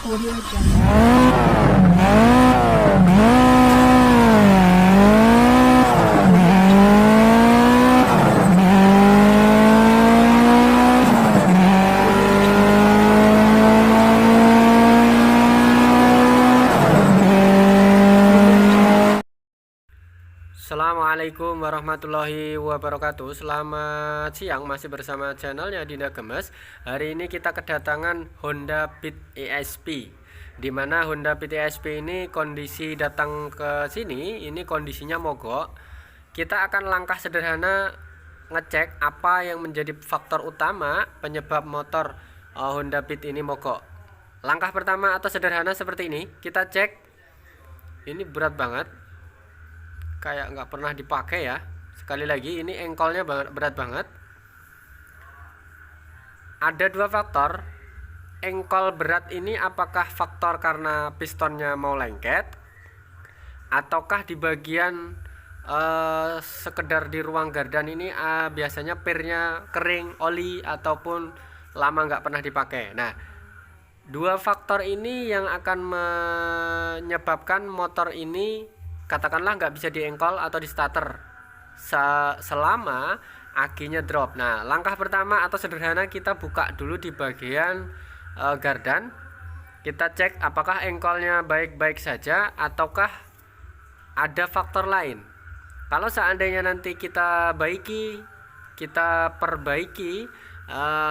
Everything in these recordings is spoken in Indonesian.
Audio Jungle. Assalamualaikum warahmatullahi wabarakatuh. Selamat siang, masih bersama channelnya Dinda Gemes. Hari ini kita kedatangan Honda Beat ESP, dimana Honda Beat ESP ini kondisi datang ke sini ini kondisinya mogok. Kita akan langkah sederhana ngecek apa yang menjadi faktor utama penyebab motor Honda Beat ini mogok. Langkah pertama atau sederhana seperti ini, kita cek. Ini berat banget, kayak nggak pernah dipakai ya. Sekali lagi, ini engkolnya berat banget. Ada dua faktor. Engkol berat ini apakah faktor karena pistonnya mau lengket, ataukah di bagian sekedar di ruang gardan ini biasanya pirnya kering, oli, ataupun lama nggak pernah dipakai. Nah, dua faktor ini yang akan menyebabkan motor ini katakanlah nggak bisa diengkol atau di starter selama akinya drop. Nah, langkah pertama atau sederhana, kita buka dulu di bagian gardan. Kita cek apakah engkolnya baik-baik saja ataukah ada faktor lain. Kalau seandainya nanti kita perbaiki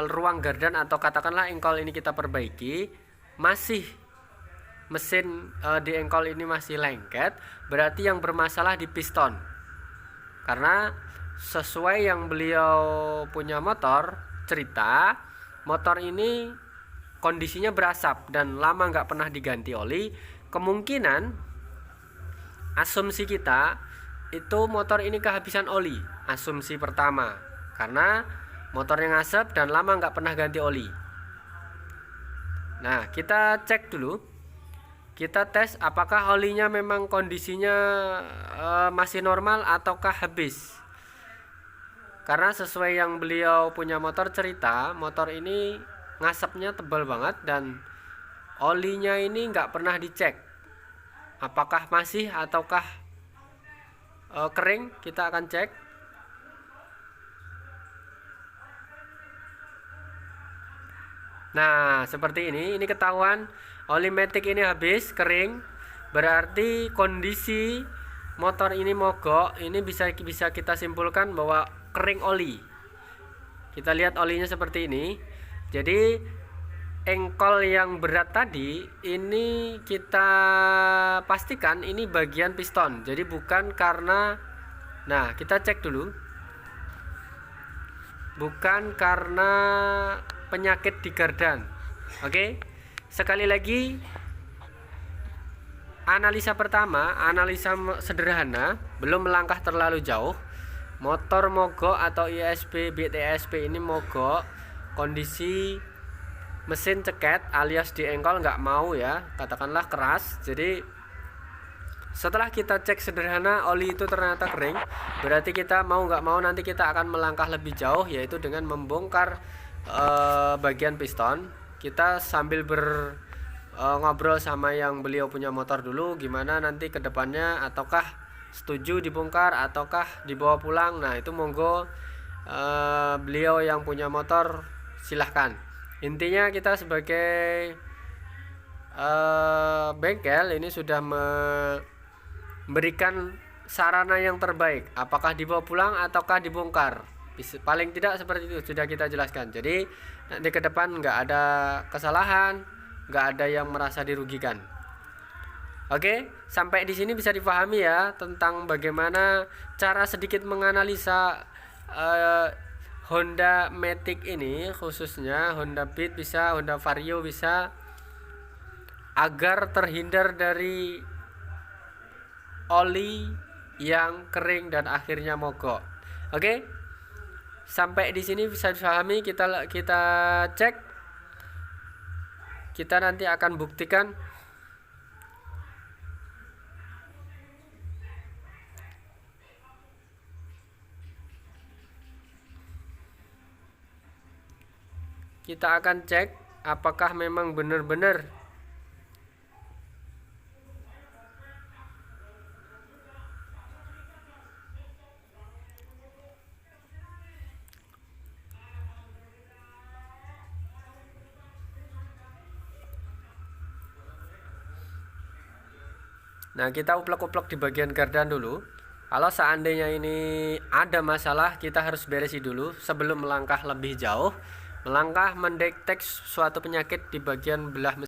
ruang gardan, atau katakanlah engkol ini kita perbaiki, masih mesin di engkol ini masih lengket, berarti yang bermasalah di piston. Karena sesuai yang beliau punya motor cerita, motor ini kondisinya berasap dan lama nggak pernah diganti oli. Kemungkinan asumsi kita itu motor ini kehabisan oli, asumsi pertama, karena motornya ngasap dan lama nggak pernah ganti oli. Nah, kita cek dulu. Kita tes apakah olinya memang kondisinya masih normal ataukah habis. Karena sesuai yang beliau punya motor cerita, motor ini ngasapnya tebal banget dan olinya ini nggak pernah dicek apakah masih ataukah kering. Kita akan cek. Nah, seperti ini ketahuan oli matic ini habis, kering. Berarti kondisi motor ini mogok. Ini bisa kita simpulkan bahwa kering oli. Kita lihat olinya seperti ini. Jadi engkol yang berat tadi ini kita pastikan ini bagian piston. Jadi bukan karena, nah kita cek dulu, bukan karena penyakit di gardan. Oke, sekali lagi, analisa pertama, analisa sederhana, belum melangkah terlalu jauh. Motor mogok atau ESP Beat ESP ini mogok, kondisi mesin ceket alias di engkol nggak mau ya, katakanlah keras. Jadi setelah kita cek sederhana oli itu ternyata kering, berarti kita mau nggak mau nanti kita akan melangkah lebih jauh, yaitu dengan membongkar bagian piston. Kita sambil ngobrol sama yang beliau punya motor dulu, gimana nanti ke depannya, ataukah setuju dibongkar ataukah dibawa pulang. Nah, itu monggo beliau yang punya motor silahkan. Intinya kita sebagai bengkel ini sudah memberikan sarana yang terbaik, apakah dibawa pulang ataukah dibongkar. Paling tidak seperti itu sudah kita jelaskan. Jadi nanti ke depan nggak ada kesalahan, nggak ada yang merasa dirugikan. Oke, sampai di sini bisa dipahami ya tentang bagaimana cara sedikit menganalisa Honda Matic ini, khususnya Honda Beat bisa, Honda Vario bisa, agar terhindar dari oli yang kering dan akhirnya mogok. Oke, sampai di sini bisa dipahami. Kita cek, kita nanti akan buktikan. Kita akan cek apakah memang benar-benar Nah, kita uplek-uplek di bagian gardan dulu. Kalau seandainya ini ada masalah, kita harus beresi dulu sebelum melangkah lebih jauh, melangkah mendeteksi suatu penyakit di bagian belah mesin.